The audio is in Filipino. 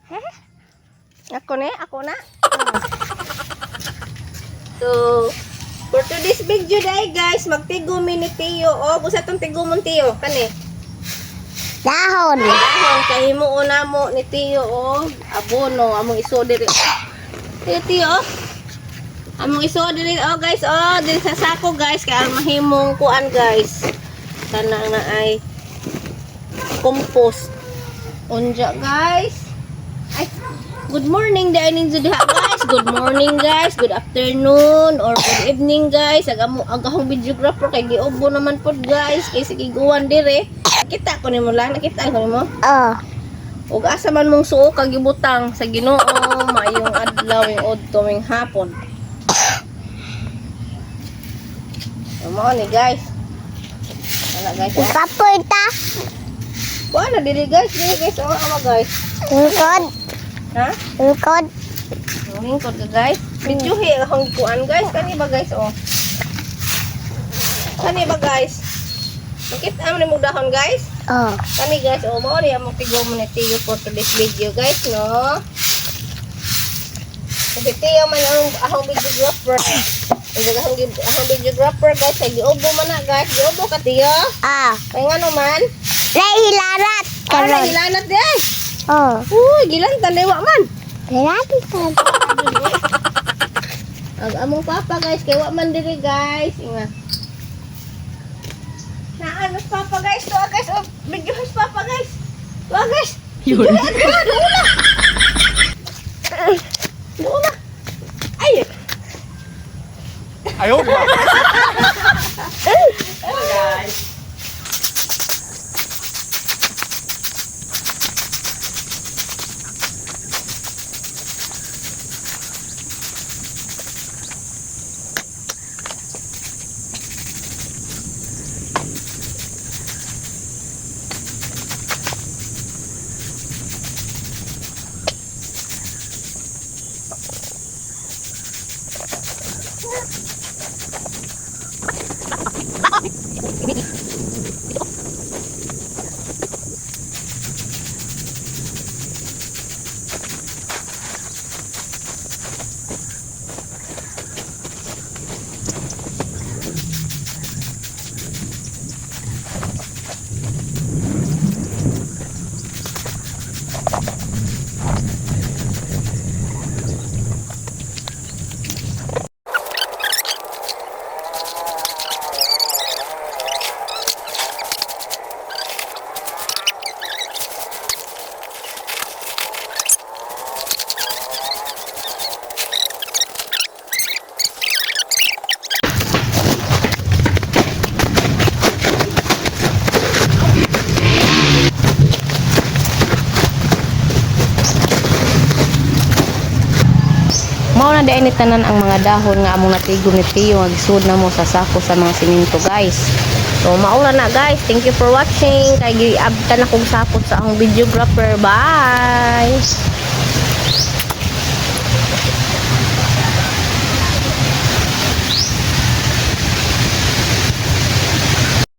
Ako na. So, for today's video day guys, magtigumi ni Tiyo. O, busa itong tigumon Tiyo. Kani? Dahon. Dahon, kahimuon na mo ni Tiyo. O, abono, among iso diri. Tiyo. Among iso diri. O guys, diri sa sako guys. Kaya mahimong kuan guys. Kana nga ay compost. Unja guys. Ay, good morning dahil ninyo diha guys. Good morning guys. Good afternoon or good evening guys. Agahong videographer kay giubo naman pod guys. Kay sige guwan dire. Nakita ko nimo lang. Nakita ko nimo. Ug asa man mong suo kag gibutang sa Ginoo maayong adlaw ing udto ing hapon. Mo ni guys. Ana guys. Kapoy ta. Wala diri guys. Diri guys. Ama guys. Lingkod. Ha? Lingkod. Lingkod ka guys. Videohi akong kuan guys. Kani ba guys Kani ba guys? Makita mo ni mo dahon guys. Kani guys mao ni among tigo mo ni Tiyo for today's video guys no. Kasi Tiyo man ang akong videographer. Akong videographer guys ay giubo man na guys. Giubo ka Tiyo? Kay ngano man? Lahilarat. Karon ilanat di ay. Uy, gilan talewa man. Lalaki ka. Ang among papa guys, kay wa man diri guys. Inga. Naan mas papa guys, to guys. Video mas papa guys. To guys. Yun. Doon. Ay. Ayaw ba? Guys. Mao na dai ni tanan ang mga dahon nga among natigom ni Tiyo nga gisud na mo sa sako sa mga siminto guys. So mao na guys. Thank you for watching. Kay giabtan akong sapot sa akong videographer. Bye.